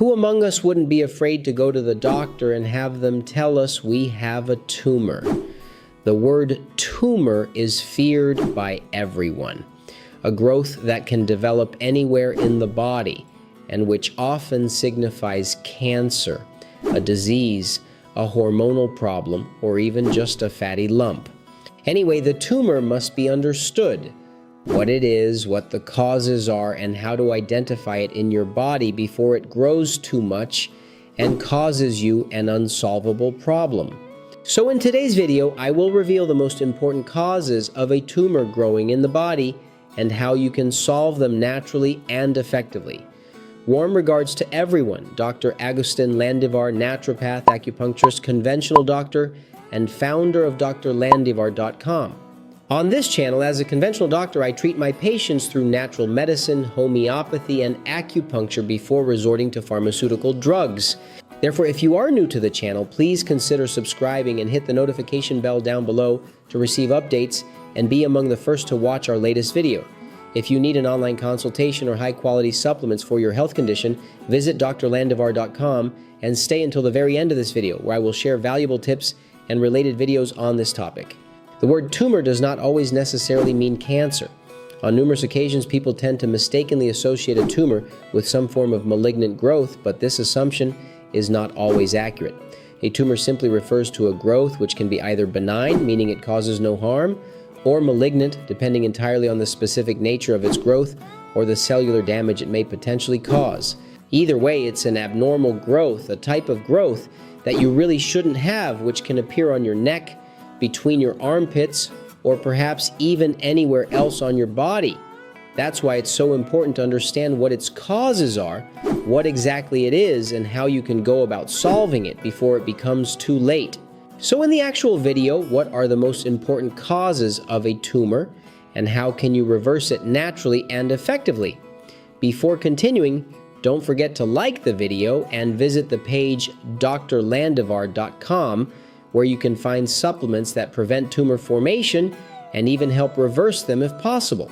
Who among us wouldn't be afraid to go to the doctor and have them tell us we have a tumor? The word tumor is feared by everyone. A growth that can develop anywhere in the body and which often signifies cancer, a disease, a hormonal problem, or even just a fatty lump. Anyway, the tumor must be understood. What it is, what the causes are, and how to identify it in your body before it grows too much and causes you an unsolvable problem. So in today's video, I will reveal the most important causes of a tumor growing in the body and how you can solve them naturally and effectively. Warm regards to everyone, Dr. Agustin Landivar, naturopath, acupuncturist, conventional doctor, and founder of drlandivar.com. On this channel, as a conventional doctor, I treat my patients through natural medicine, homeopathy, and acupuncture before resorting to pharmaceutical drugs. Therefore, if you are new to the channel, please consider subscribing and hit the notification bell down below to receive updates and be among the first to watch our latest video. If you need an online consultation or high-quality supplements for your health condition, visit drlandivar.com and stay until the very end of this video, where I will share valuable tips and related videos on this topic. The word tumor does not always necessarily mean cancer. On numerous occasions, people tend to mistakenly associate a tumor with some form of malignant growth, but this assumption is not always accurate. A tumor simply refers to a growth which can be either benign, meaning it causes no harm, or malignant, depending entirely on the specific nature of its growth or the cellular damage it may potentially cause. Either way, it's an abnormal growth, a type of growth that you really shouldn't have, which can appear on your neck, between your armpits, or perhaps even anywhere else on your body. That's why it's so important to understand what its causes are, what exactly it is, and how you can go about solving it before it becomes too late. So in the actual video, what are the most important causes of a tumor, and how can you reverse it naturally and effectively? Before continuing, don't forget to like the video and visit the page drlandivar.com, where you can find supplements that prevent tumor formation and even help reverse them if possible.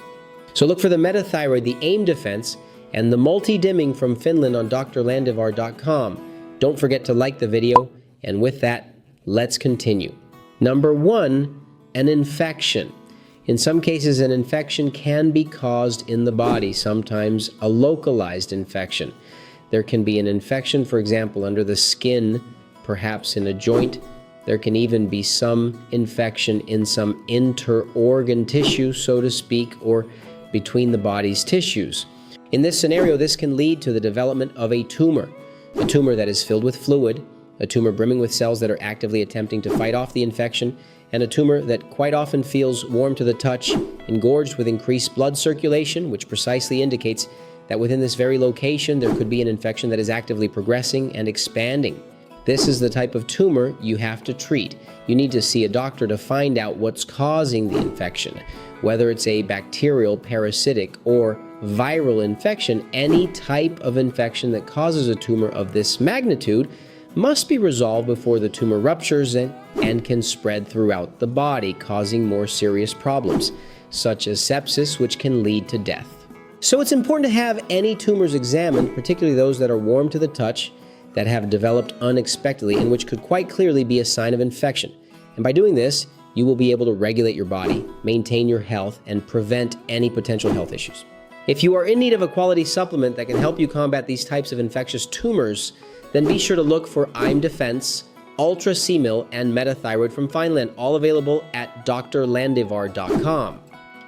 So look for the Metathyroid, the AIM Defense, and the Multi-Dimming from Finland on drlandivar.com. Don't forget to like the video, and with that, let's continue. Number 1, an infection. In some cases, an infection can be caused in the body, sometimes a localized infection. There can be an infection, for example, under the skin, perhaps in a joint. There can even be some infection in some inter-organ tissue, so to speak, or between the body's tissues. In this scenario, this can lead to the development of a tumor that is filled with fluid, a tumor brimming with cells that are actively attempting to fight off the infection, and a tumor that quite often feels warm to the touch, engorged with increased blood circulation, which precisely indicates that within this very location there could be an infection that is actively progressing and expanding. This is the type of tumor you have to treat. You need to see a doctor to find out what's causing the infection. Whether it's a bacterial, parasitic, or viral infection, any type of infection that causes a tumor of this magnitude must be resolved before the tumor ruptures and can spread throughout the body, causing more serious problems, such as sepsis, which can lead to death. So it's important to have any tumors examined, particularly those that are warm to the touch, that have developed unexpectedly, and which could quite clearly be a sign of infection. And by doing this, you will be able to regulate your body, maintain your health, and prevent any potential health issues. If you are in need of a quality supplement that can help you combat these types of infectious tumors, then be sure to look for AIM Defense, Ultra C-Mill, and Metathyroid from Finland, all available at drlandivar.com.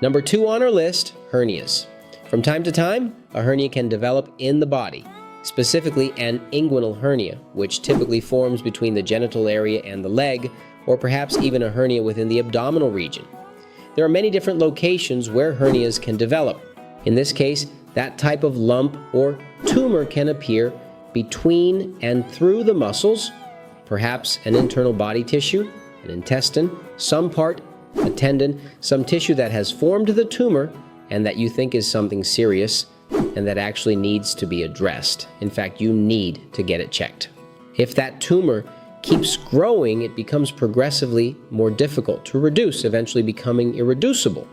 Number 2 on our list, hernias. From time to time, a hernia can develop in the body, specifically an inguinal hernia, which typically forms between the genital area and the leg, or perhaps even a hernia within the abdominal region. There are many different locations where hernias can develop. In this case, that type of lump or tumor can appear between and through the muscles, perhaps an internal body tissue, an intestine, some part, a tendon, some tissue that has formed the tumor and that you think is something serious and that actually needs to be addressed. In fact, you need to get it checked. If that tumor keeps growing, it becomes progressively more difficult to reduce, eventually becoming irreducible.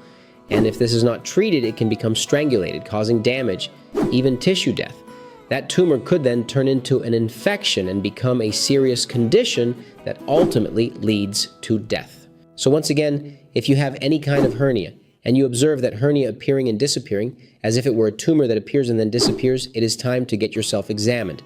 And if this is not treated, it can become strangulated, causing damage, even tissue death. That tumor could then turn into an infection and become a serious condition that ultimately leads to death. So once again, if you have any kind of hernia and you observe that hernia appearing and disappearing as if it were a tumor that appears and then disappears, it is time to get yourself examined.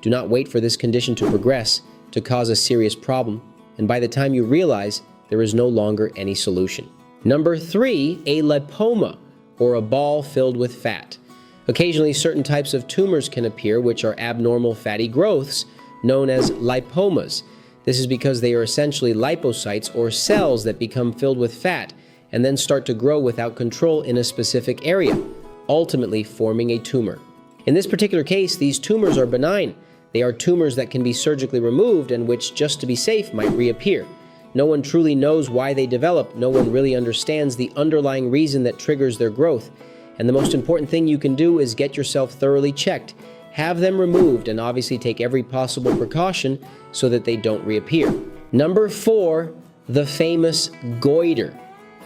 Do not wait for this condition to progress to cause a serious problem, and by the time you realize, there is no longer any solution. Number 3, a lipoma, or a ball filled with fat. Occasionally, certain types of tumors can appear, which are abnormal fatty growths known as lipomas. This is because they are essentially lipocytes or cells that become filled with fat and then start to grow without control in a specific area, ultimately forming a tumor. In this particular case, these tumors are benign. They are tumors that can be surgically removed and which, just to be safe, might reappear. No one truly knows why they develop. No one really understands the underlying reason that triggers their growth. And the most important thing you can do is get yourself thoroughly checked. Have them removed and obviously take every possible precaution so that they don't reappear. Number 4, the famous goiter.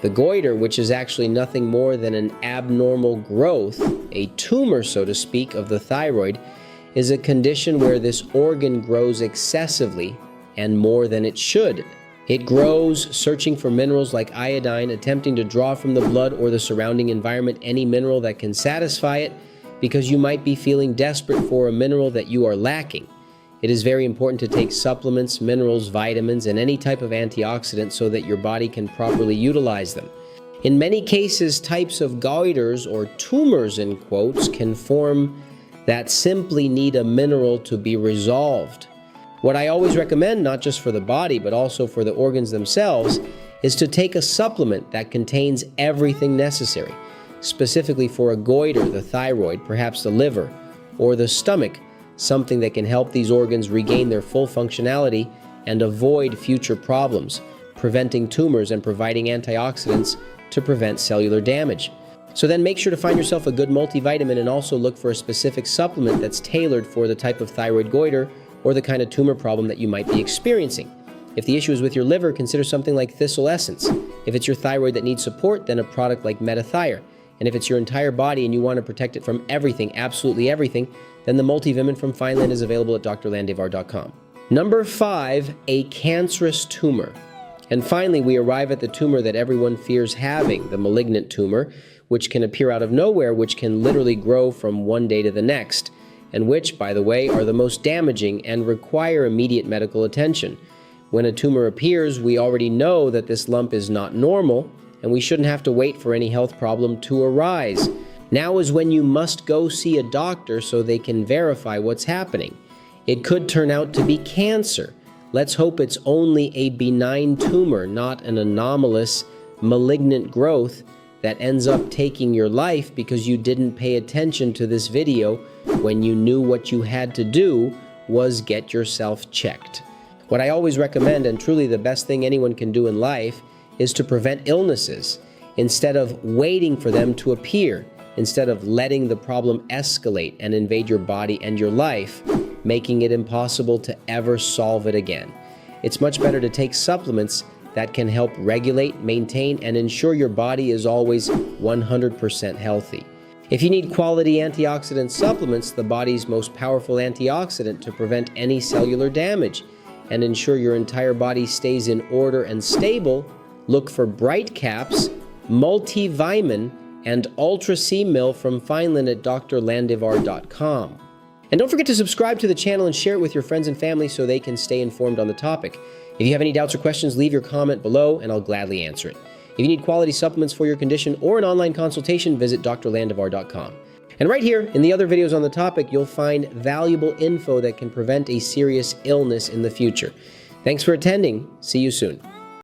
The goiter, which is actually nothing more than an abnormal growth, a tumor, so to speak, of the thyroid, is a condition where this organ grows excessively and more than it should. It grows searching for minerals like iodine, attempting to draw from the blood or the surrounding environment any mineral that can satisfy it, because you might be feeling desperate for a mineral that you are lacking. It is very important to take supplements, minerals, vitamins, and any type of antioxidant so that your body can properly utilize them. In many cases, types of goiters, or tumors in quotes, can form that simply need a mineral to be resolved. What I always recommend, not just for the body, but also for the organs themselves, is to take a supplement that contains everything necessary. Specifically for a goiter, the thyroid, perhaps the liver, or the stomach, something that can help these organs regain their full functionality and avoid future problems, preventing tumors and providing antioxidants to prevent cellular damage. So then make sure to find yourself a good multivitamin and also look for a specific supplement that's tailored for the type of thyroid goiter or the kind of tumor problem that you might be experiencing. If the issue is with your liver, consider something like thistle essence. If it's your thyroid that needs support, then a product like Metathyr. And if it's your entire body and you want to protect it from everything, absolutely everything, then the multivitamin from Fineland is available at drlandevar.com. Number 5, a cancerous tumor. And finally, we arrive at the tumor that everyone fears having, the malignant tumor, which can appear out of nowhere, which can literally grow from one day to the next, and which, by the way, are the most damaging and require immediate medical attention. When a tumor appears, we already know that this lump is not normal, and we shouldn't have to wait for any health problem to arise. Now is when you must go see a doctor so they can verify what's happening. It could turn out to be cancer. Let's hope it's only a benign tumor, not an anomalous, malignant growth that ends up taking your life because you didn't pay attention to this video when you knew what you had to do was get yourself checked. What I always recommend, and truly the best thing anyone can do in life, is to prevent illnesses instead of waiting for them to appear, instead of letting the problem escalate and invade your body and your life, making it impossible to ever solve it again. It's much better to take supplements that can help regulate, maintain, and ensure your body is always 100% healthy. If you need quality antioxidant supplements, the body's most powerful antioxidant to prevent any cellular damage and ensure your entire body stays in order and stable, look for Bright Caps, Multivitamin, and Ultra C Mill from Fineland at drlandevar.com. And don't forget to subscribe to the channel and share it with your friends and family so they can stay informed on the topic. If you have any doubts or questions, leave your comment below and I'll gladly answer it. If you need quality supplements for your condition or an online consultation, visit drlandevar.com. And right here, in the other videos on the topic, you'll find valuable info that can prevent a serious illness in the future. Thanks for attending. See you soon.